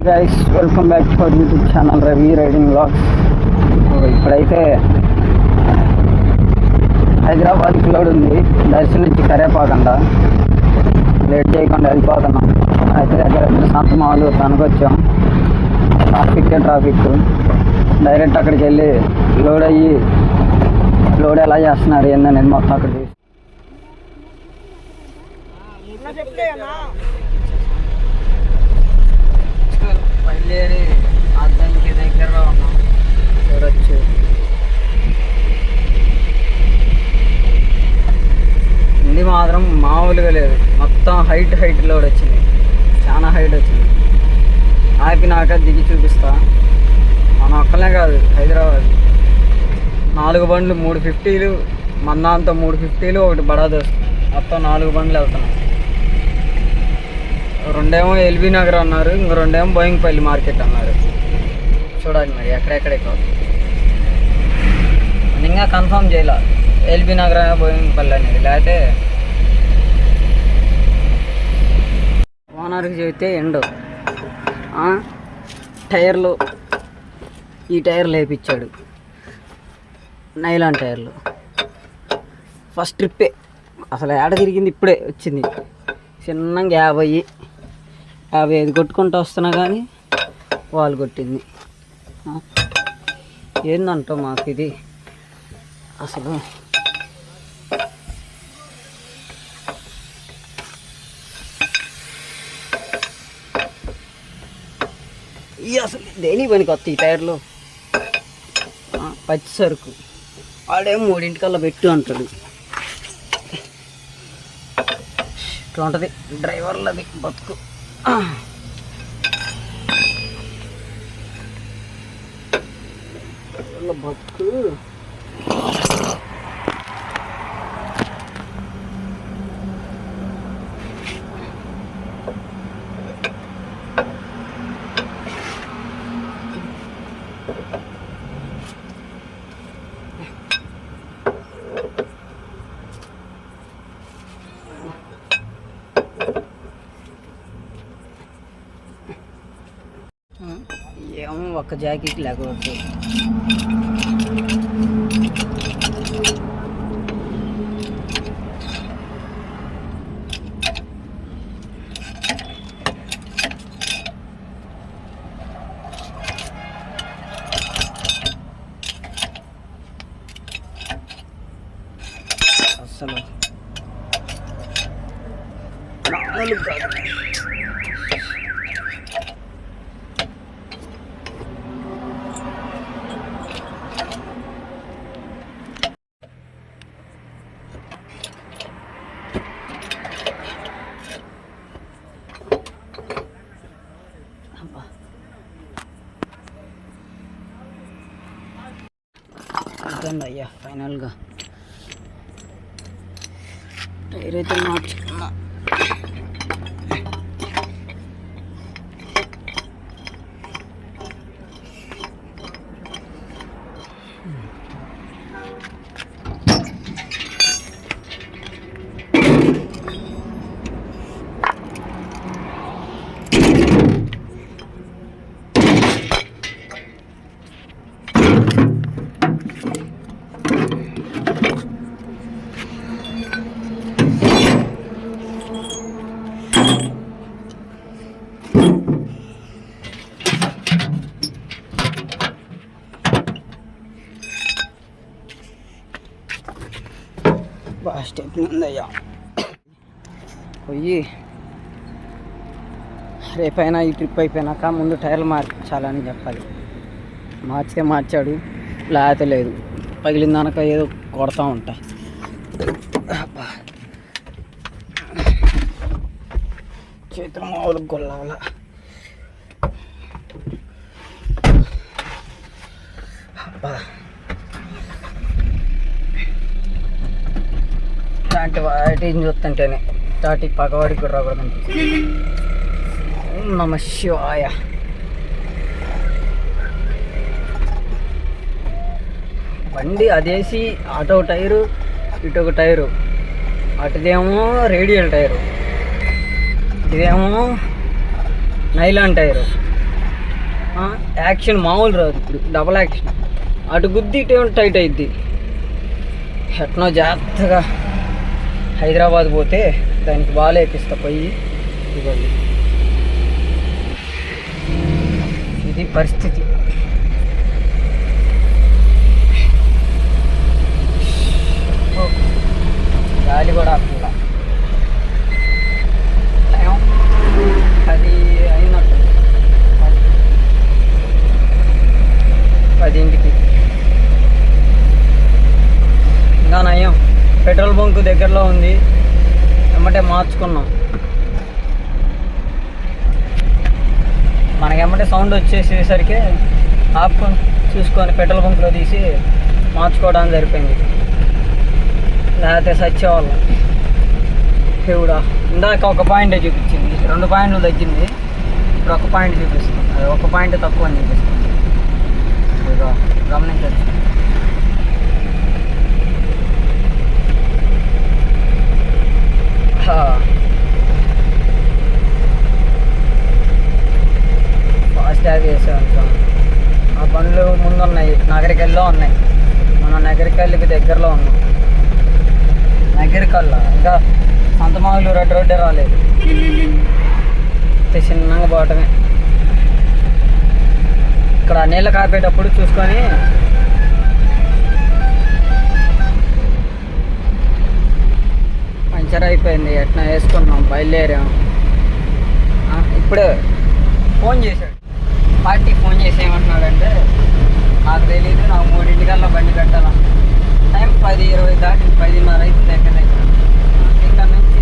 Guys, welcome back to our YouTube channel Ravi riding vlogs. ఇప్పుడైతే హైదరాబాద్కి load ఉంది. దర్శనం నుంచి కరేపాకండా లేట్ చేయకుండా వెళ్ళిపోతున్నాం. అయితే దగ్గర సంత మామూలు తనకు వచ్చాం. ట్రాఫిక్ డైరెక్ట్ అక్కడికి వెళ్ళి లోడ్ ఎలా చేస్తున్నారు ఏందనేది మొత్తం అక్కడ చూసి బయలుదేరి అద్దానికి దగ్గరలో ఉన్నాం. చూడొచ్చు ఇది మాత్రం మామూలుగా లేదు. మొత్తం హైట్ లోడ్ వచ్చింది, చాలా హైట్ వచ్చింది. ఆపినాక దిగి చూపిస్తా. మన ఒక్కలే కాదు, హైదరాబాద్ 4 బండ్లు 350లు, మన్నాంతో 350లు, ఒకటి బడా దోస్తు, మొత్తం 4 బండ్లు వెళ్తున్నాం. 2 ఎల్బీ నగర్ అన్నారు, ఇంకో 2 బోయింగ్పల్లి మార్కెట్ అన్నారు. చూడాలి మరి ఎక్కడెక్కడెక్కడ. ఇంకా కన్ఫర్మ్ చేయాల ఎల్బీ నగర్ బోయింగ్పల్లి అనేది. లేకపోతే ఓనర్కి చెబితే ఎండు టైర్లు, ఈ టైర్లు వేయించాడు, నైలాన్ టైర్లు. ఫస్ట్ ట్రిప్పే అసలు ఏడ తిరిగింది ఇప్పుడే వచ్చింది. చిన్నగా 55 కొట్టుకుంటూ వస్తున్నా కానీ వాళ్ళు కొట్టింది. ఏందంటో మాకు ఇది అసలు దేని పనికి వస్తాయి ఈ టైర్లు. పచ్చి సరుకు వాడేమో 3 పెట్టు అంటాడు. ఇట్లా ఉంటుంది డ్రైవర్లది బతుకు. బతుకు ఏమో ఒక్క జాకెట్ లేకపోతే అసలు మామూలు కాదు. అయ్యా ఫైనల్గా టైర్ అయితే మార్చుకున్నా. బాగా స్టెప్ ఉందయ్యా. పోయి రేపైనా ఈ ట్రిప్ అయిపోయినాక ముందు టైర్లు మార్చాలని చెప్పాలి. మార్చితే మార్చాడు, లేకపోతే లేదు. పగిలిందనక ఏదో కొడతా ఉంటా. చేతులు మామూలు గొల్లవల. ఇలాంటి వాటిని చూస్తుంటేనే స్టార్టింగ్ పగవాడికి కూడా రాకూడదు అనిపిస్తుంది. నమ శివాయ. బండి అదేసి అటో టైరు ఇటొక టైరు, అటుదేమో రేడియల్ టైరు, ఇదేమో నైలాన్ టైరు. యాక్షన్ మామూలు రాదు, ఇప్పుడు డబల్ యాక్షన్. అటు గుద్ది ఇటే టైట్ అయిద్ది. ఎట్నో జాగ్రత్తగా హైదరాబాద్ పోతే దానికి బాగా ఎక్కిస్తా పోయి. ఇవ్వండి, ఇది పరిస్థితి. గాలి కూడా అట్లా 10 అయినట్టు, 10ంటికి. ఇంకా నయం పెట్రోల్ బంక్ దగ్గరలో ఉంది, ఎమ్మటే మార్చుకున్నాం. మనకెమ్మటే సౌండ్ వచ్చేసేసరికి ఆపుకొని చూసుకొని పెట్రోల్ బంక్లో తీసి మార్చుకోవడానికి సరిపోయింది. లేకపోతే సచ్చేవాళ్ళం. దేవుడా, ఇందాక ఒక పాయింటే చూపించింది, 2 పాయింట్లు తగ్గింది. ఇప్పుడు 1 పాయింట్ చూపిస్తుంది. అది 1 పాయింట్ తక్కువ అని చూపిస్తుంది. ఇదిగో గమనించవచ్చు. ఫాస్ట్ ట్యాగ్ వేసాం. ఆ బండ్లు ముందున్నాయి, నగరికల్లో ఉన్నాయి. మనం నగరికల్లికి దగ్గరలో ఉన్నాం. నగరికల్లా ఇంకా సంతమాగులు రెడ్ రోడ్డే రాలేదు. చిన్నగా పోవటమే. ఇక్కడ నీళ్ళు కాపేటప్పుడు చూసుకొని పంచర్ అయిపోయింది, ఎట్లా వేసుకున్నాం, బయలుదేరాం. ఇప్పుడే ఫోన్ చేశాడు, పార్టీ ఫోన్ చేసి ఏమంటున్నాడంటే, నాకు తెలియదు, నాకు 3ంటికల్లా బండి పెట్టాలన్న. టైం 10:20 దాటి 10:30 అయితే దగ్గర దగ్గర. ఇక్కడ నుంచి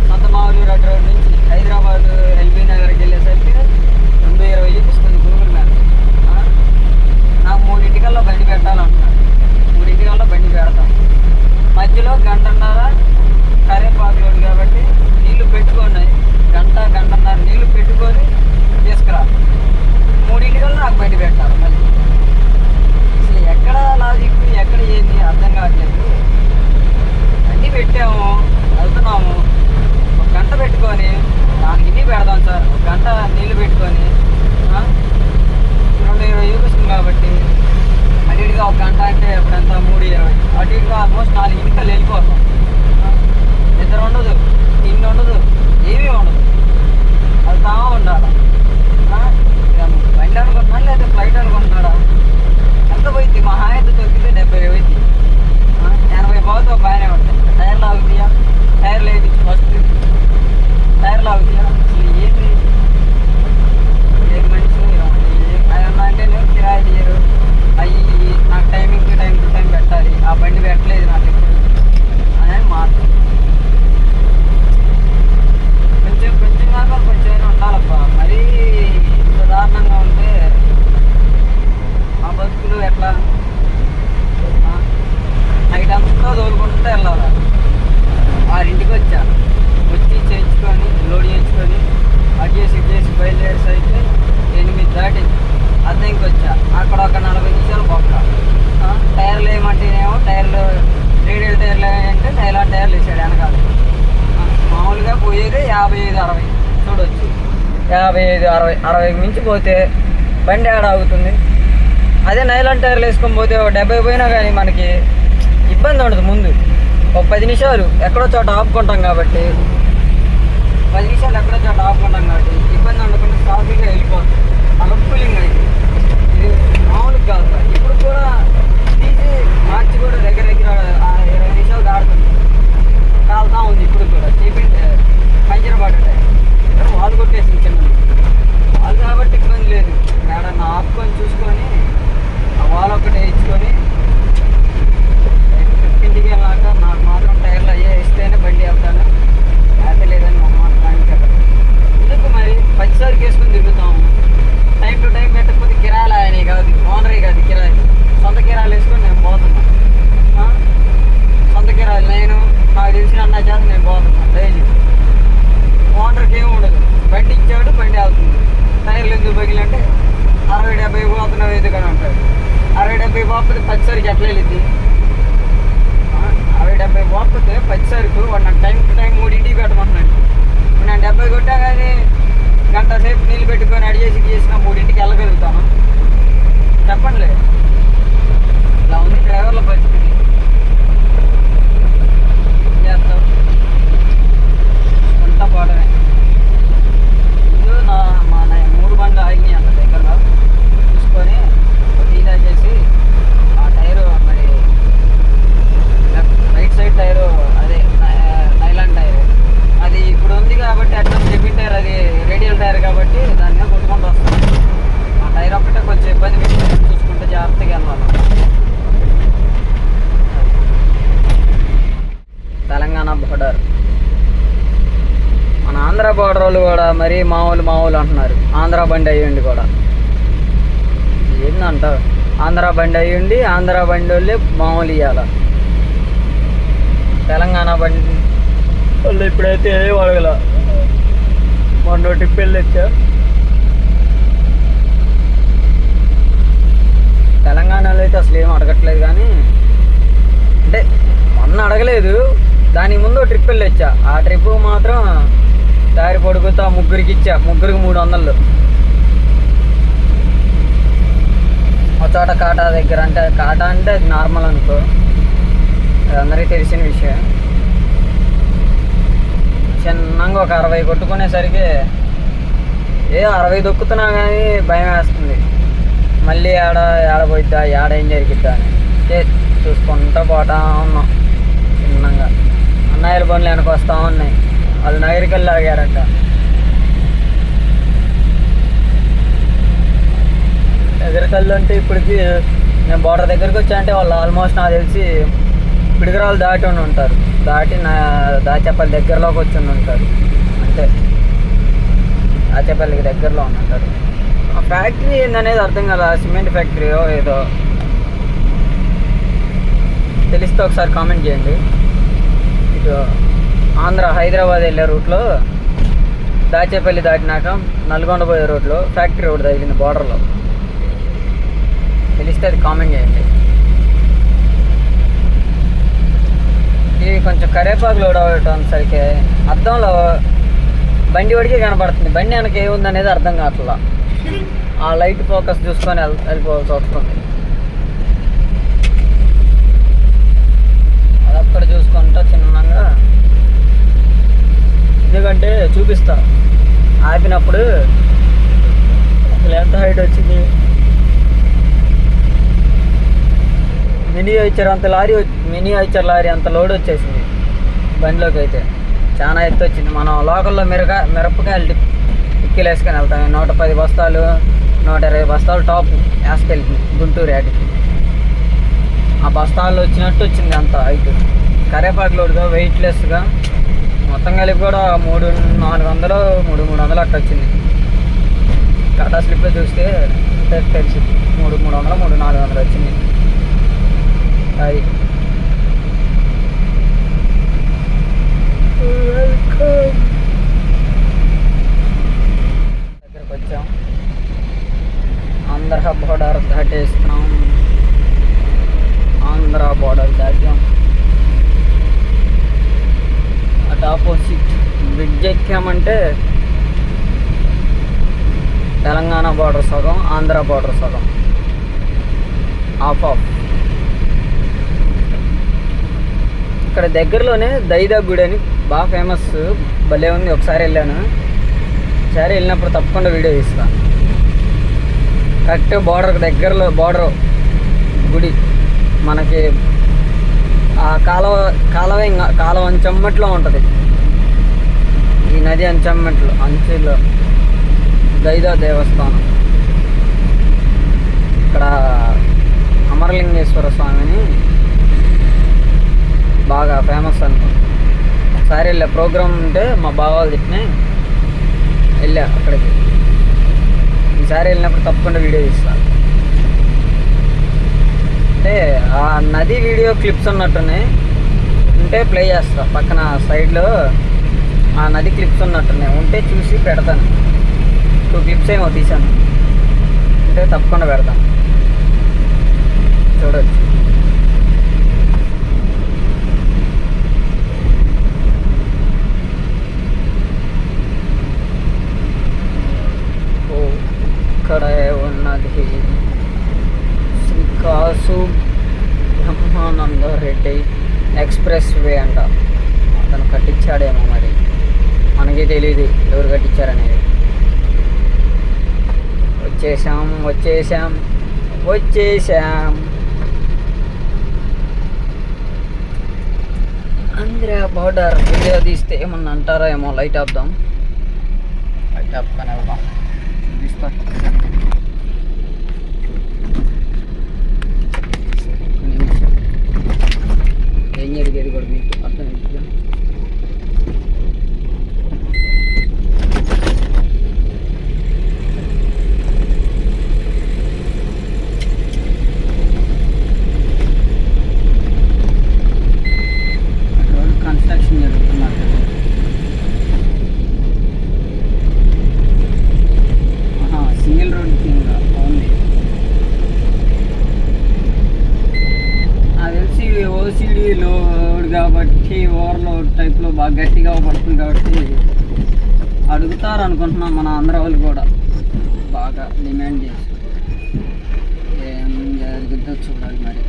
సంతమావులు రెడ్ రోడ్ నుంచి హైదరాబాద్ ఎల్బీ నగర్కి వెళ్ళేసరికి 2:20 చూపిస్తుంది గూగుల్ మ్యాప్. నాకు 3ంటికల్లా బండి పెట్టాలంటున్నాడు. 3ంటికల్లా బండి పెడతాం. మధ్యలో 1:30 కరేపాకు రోడ్ కాబట్టి నీళ్లు పెట్టుకున్నాయి. 1-1:30 నీళ్లు పెట్టుకొని తీసుకురా. 3ంటికల్లా నాకు బండి పెట్టాలి. మళ్ళీ అసలు ఎక్కడ లాజిక్, ఎక్కడ ఏంది అర్థం కావట్లేదు. అన్నీ పెట్టాము, వెళ్తున్నాము. 1 గంట పెట్టుకొని దానికి ఇన్ని పెడదాం సార్, 1 గంట నీళ్ళు పెట్టుకొని 2:20 చూపిస్తుంది కాబట్టి అటు ఇటుగా 1 గంట అంటే ఎప్పుడంతా 3:20, అటు ఇటుగా ఆల్మోస్ట్ 4 గంటలు వెళ్ళిపోతాం. నిద్ర ఉండదు, ఇన్ని ఉండదు, ఏమీ ఉండదు, వెళ్తా ఉండాలి. బండి అనుకుంటున్నాడు లేదా ఫ్లైట్ అనుకుంటున్నాడా? ఎంత పోయింది? మహా అయితే తొక్కితే 70 పోయింది. 80 పోతే బాగానే ఉంటాయి. టైర్లు ఆగుతాయా? టైర్లు వేయించి ఫస్ట్ టైర్లు ఆగుతాయా? అసలు ఏంటి మనిషి ఏమన్నా అంటే నేను కిరాయి తీయరు, అవి నాకు టైం టు టైం పెట్టాలి. ఆ బండి పెట్టలేదు నాకు ఎప్పుడు అనేది మాట. కొంచెం కాక కొంచెం ఉండాలబ్బా. మరీ ఇంత దారుణంగా ఉంటే ఆ బస్సులు ఎట్లా? నైట్ అంతా తోలుకుంటూ వెళ్ళాలి. 6ంటికి వచ్చి చేయించుకొని లోడ్ చేయించుకొని అటు చేసి ఇటు చేసి బయలుదేరేసరికి 8 దాటింది. అద్దెంకి వచ్చా. అక్కడ ఒక 40 నిమిషాలు బొక్క. టైర్లు ఏమంటేనేమో టైర్లు రేడియల్ టైర్లు అంటే నైలాన్ టైర్లు వేసాడు వెనకాల. మామూలుగా పోయేది 55-60 చూడవచ్చు. 55-60 మించి పోతే బండి ఆడ ఆగుతుంది. అదే నైలాన్ టైర్లు వేసుకొని పోతే 70 పోయినా కానీ మనకి ఇబ్బంది ఉండదు. ముందు ఒక 10 నిమిషాలు ఎక్కడో చోట ఆపుకుంటాం కాబట్టి, 10 నిమిషాలు ఎక్కడో చోట ఆపుకుంటాం కాబట్టి ఇబ్బంది ఉండకుండా ట్రాఫిక్గా వెళ్ళిపోతుంది. అనుకూలింగ్ అయితే ఇది మామూలుగా కాదు. ఇప్పుడు కూడా తీసి మార్చి కూడా దగ్గర 20 నిమిషాలు దాడుతుంది, కాలుతా ఉంది. ఇప్పుడు కూడా పంచర్ పడ్డాయి, వాళ్ళు కొట్టేసింది చిన్నది వాళ్ళు కాబట్టి ఇబ్బంది లేదు. ఏడన్నా ఆపుకొని చూసుకొని ఆ వాల్ ఒకటి వేయించుకొని 5ంటికి వెళ్ళాక నాకు మాత్రం టైర్లు అయ్యే ఇస్తేనే బండి వెళ్తాను, లేకపోతే లేదని మొహమాట బండి చెప్పండి. ఎందుకు మరి 10 సార్లు వేసుకొని తిరుగుతాము. టైం టు టైం పెట్టకపోతే కిరాయిలు ఆయన కాదు, ఓనరే కాదు కిరాయి. సొంత కిరాయిలు వేసుకొని నేను పోతున్నా. సొంత కిరాయిలు నాకు తెలిసిన అన్న చేత నేను పోతున్నా డైలీ. ఓనర్కి ఏమి ఉండదు, బండి ఇచ్చాడు బండి వెళ్తుంది. టైర్లు ఎందుకు పగిలంటే 60-70 పోతున్నావు ఎందుకని అంటాడు. 60-70 పోకపోతే 10 సార్కి ఎట్లా వెళ్ళిద్ది? 60-70 పోకపోతే 10 సార్కు వాడు నాకు టైం టు టైం 3ంటికి పెట్టమంటున్నాడు. నేను 70 కొట్టా కానీ 1 గంట సేపు నీళ్ళు పెట్టుకొని అడిగేసి చేసిన 3ంటికి వాళ్ళు కూడా మరీ మామూలు అంటున్నారు. ఆంధ్ర బండి అయ్యండి కూడా ఏందంట, ఆంధ్ర బండి అయ్యండి, ఆంధ్ర బండి వాళ్ళే మామూలు ఇవ్వాల. తెలంగాణ బండి వాళ్ళు ఇప్పుడైతే ఏం అడగల. మొన్న టిప్ వెళ్ళొచ్చా, తెలంగాణలో అయితే అసలు ఏం అడగట్లేదు. కానీ అంటే మొన్న అడగలేదు, దానికి ముందు ట్రిప్ వెళ్ళొచ్చా. ఆ ట్రిప్ మాత్రం దారి పొడుగుతా ముగ్గురికి ఇచ్చా, ముగ్గురికి 300. ఒక చోట కాటా దగ్గర, అంటే కాటా అంటే అది నార్మల్ అనుకో, అది అందరికీ తెలిసిన విషయం. చిన్నంగా ఒక 60 కొట్టుకునేసరికి 60 దొక్కుతున్నా కానీ భయం వేస్తుంది. మళ్ళీ ఏడపోయిద్దా, ఏం జరిగిద్దా అని చూసుకుంటూ పోతా ఉన్నాం. చిన్నంగా అన్నయ్యల బండ్లు వెనక వస్తూ ఉన్నాయి. వాళ్ళు నగరికల్లా ఆగారంట. నగరికల్లు అంటే ఇప్పటికి నేను బోర్డర్ దగ్గరికి వచ్చా అంటే వాళ్ళు ఆల్మోస్ట్ నాకు తెలిసి పిడుగురాలు దాటి ఉంటారు, దాటి దాచేపల్లి దగ్గరలోకి వచ్చి ఉంటారు. అంతే, దాచేపల్లికి దగ్గరలో ఉంటారు. ఆ ఫ్యాక్టరీ ఏందనేది అర్థం కదా, సిమెంట్ ఫ్యాక్టరీ ఏదో తెలిస్తే ఒకసారి కామెంట్ చేయండి. ఇటు ఆంధ్ర హైదరాబాద్ వెళ్ళే రూట్లో దాచేపల్లి దాటినాక నల్గొండ పోయే రోడ్లో ఫ్యాక్టరీ ఒకటి తగిలింది బోర్డర్లో. తెలిస్తే అది కామెంట్ చేయండి. ఇది కొంచెం కరేపాకు లోడ్ అవ్వటం సరికి అద్దంలో బండి వాడికి కనపడుతుంది, బండి వెనక ఏముందనేది అర్థం కావట్లా. ఆ లైట్ ఫోకస్ చూసుకొని వెళ్ళిపోవాల్సి వస్తుంది. అదొక్కడ చూసుకుంటా చిన్నగా, ఎందుకంటే చూపిస్తా ఆపినప్పుడు అసలు ఎంత హైట్ వచ్చింది. మినీ ఐచర్ లారీ అంత లోడ్ వచ్చేసింది బండిలోకి. అయితే చాలా ఎత్తు వచ్చింది. మనం లోకల్లో మిరపకాయలు ఇక్కిలేసుకొని వెళ్తాం. 110 బస్తాలు 120 బస్తాలు టాప్ వేసుకెళ్తుంది గుంటూరు యాడికి. ఆ బస్తాల్లో వచ్చినట్టు వచ్చింది అంత హైట్. కరేపాకు లోడ్గా వెయిట్లెస్గా మొత్తం కలిపి కూడా 300-400 300 అట్లా వచ్చింది. టాటా స్లిప్లో చూస్తే తెలిసింది 300 300-400 వచ్చింది. అది దగ్గరకు వచ్చాం. ఆంధ్ర బోర్డర్ దాటేస్తున్నాం. ఆంధ్ర బోర్డర్ దాటాం. అటు ఆపోజిట్ బ్రిడ్జ్ ఎక్కామంటే తెలంగాణ బోర్డర్ సగం, ఆంధ్ర బోర్డర్ సగం, ఆఫ్. ఇక్కడ దగ్గరలోనే దైదా గుడి అని బాగా ఫేమస్, భలే ఉంది. ఒకసారి వెళ్ళాను, ఒకసారి వెళ్ళినప్పుడు తప్పకుండా వీడియో తీస్తాను. కరెక్ట్ బోర్డర్కి దగ్గరలో బోర్డర్ గుడి మనకి. ఆ కాలువ అంచమ్మట్లో ఉంటుంది. ఈ నది అంచులో దైదా దేవస్థానం. ఇక్కడ అమరలింగేశ్వర స్వామిని బాగా ఫేమస్ అనుకో. ఒకసారి వెళ్ళా, ప్రోగ్రామ్ ఉంటే మా బావాలు తిట్టినాయి, వెళ్ళా అక్కడికి. ఈసారి వెళ్ళినప్పుడు తప్పకుండా వీడియో తీస్తాను. అంటే ఆ నది వీడియో క్లిప్స్ ఉన్నట్టున్నాయి, ఉంటే ప్లే చేస్తా. పక్కన సైడ్లో ఆ నది క్లిప్స్ ఉన్నట్టున్నాయి, ఉంటే చూసి పెడతాను. 2 క్లిప్స్ ఏమో తీసాను, ఉంటే తప్పకుండా పెడతాను, చూడొచ్చు. ఇక్కడే ఉన్నది శ్రీకాసు బ్రహ్మానంద రెడ్డి ఎక్స్ప్రెస్ వే అంట. అతను కట్టించాడేమో, మరి మనకి తెలియదు ఎవరు కట్టించారనేది. వచ్చేసాం ఆంధ్ర బోర్డర్. వీడియో తీస్తే ఏమన్నా అంటారా ఏమో, లైట్ ఆపుదాం. లైట్ ఆపుకొని వెళ్దాం. తీస్తా ఏం జరిగేది కూడా మీకు అర్థం అవుతుందా? బాగా గట్టిగా పడుతుంది కాబట్టి అడుగుతారు అనుకుంటున్నాం మన ఆంధ్ర వాళ్ళు కూడా బాగా డిమాండ్ చేసి. ఏం జరుగుతుందో చూడాలి మరి.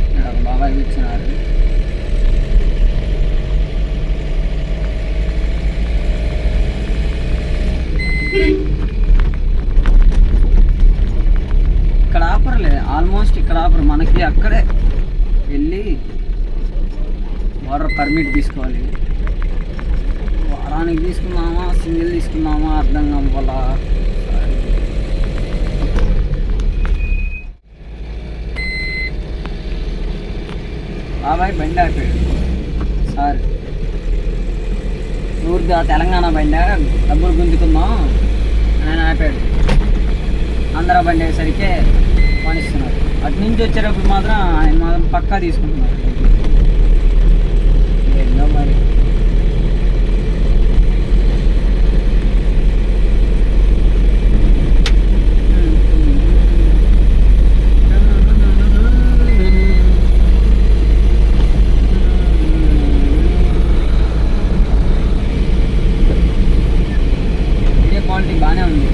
ఇక్కడ బాబాయ్ కూర్చున్నారు. ఇక్కడ ఆపర్లే, ఆల్మోస్ట్ ఇక్కడ ఆపరు. మనకి అక్కడే వెళ్ళి వాటర్ పర్మిట్ తీసుకోవాలి. వారానికి తీసుకున్నామా సింగిల్ తీసుకున్నామా అర్థం కావాలా. బాబాయ్ బండి ఆపాడు సార్. ఊరిది తెలంగాణ బండి డబ్బులు గుంజుకుందాం ఆయన ఆపాడు. ఆంధ్ర బండి అయ్యేసరికి పనిస్తున్నారు. అటు నుంచి వచ్చేటప్పుడు మాత్రం ఆయన మాత్రం పక్కా తీసుకుంటున్నారు. ఏందో మరి. వీడియో క్వాలిటీ బాగానే ఉంది.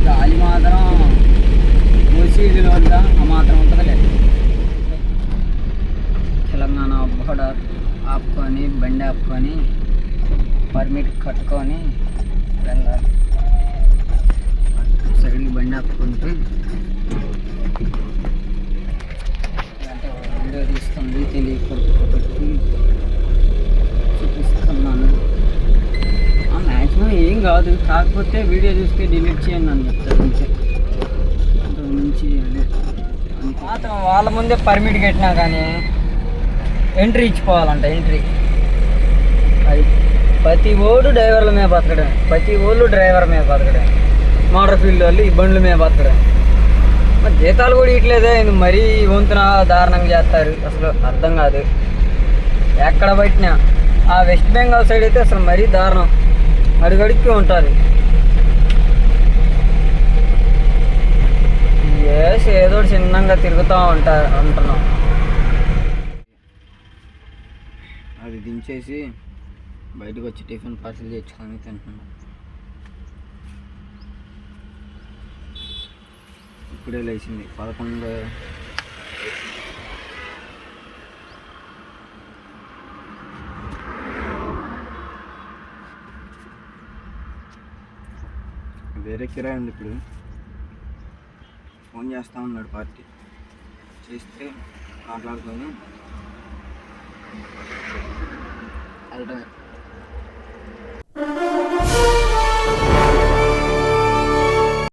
గాలి మాత్రం మూసీలో ఉందా ఆ మాత్రం ఉంటుందిలే. తెలంగాణ బోర్డర్ ఆపుకొని బండి ఆపుకొని పర్మిట్ కట్టుకొని వెళ్ళాలి. సైడ్ బండి ఆపుకుంటే అంటే వీడియో తీస్తుంది తెలియకపోతే చూపిస్తున్నాను. మ్యాక్సిమం ఏం కాదు, కాకపోతే వీడియో చూస్తే డిలీట్ చేయండి అని చెప్తారు. నుంచి మాత్రం వాళ్ళ ముందే పర్మిట్ కట్టినా కానీ ఎంట్రీ ఇచ్చిపోవాలంట. ఎంట్రీ అది ప్రతి ఓడు డ్రైవర్ల మీద బతకడం, ప్రతి ఓళ్ళు డ్రైవర్ మీద బతకడం, మోటార్ ఫీల్డ్ వాళ్ళు ఈ బండ్ల మీద బతకడం. మరి జీతాలు కూడా ఇట్లేదే, మరీ వంతున దారుణంగా చేస్తారు. అసలు అర్థం కాదు. ఎక్కడ పట్టినా ఆ వెస్ట్ బెంగాల్ సైడ్ అయితే అసలు మరీ దారుణం. అడుగడికి ఉంటారు. ఏదో చిన్నగా తిరుగుతూ ఉంటారు అంటున్నాం. అది దించేసి బయటకు వచ్చి టిఫిన్ పార్సల్ తెచ్చుకొని తింటున్నాం. ఇప్పుడే లేచింది 11. వేరే కిరాయి ఉంది. ఇప్పుడు ఫోన్ చేస్తూ ఉన్నాడు పార్టీ. చేస్తే మాట్లాడుకొని వెళ్తాం.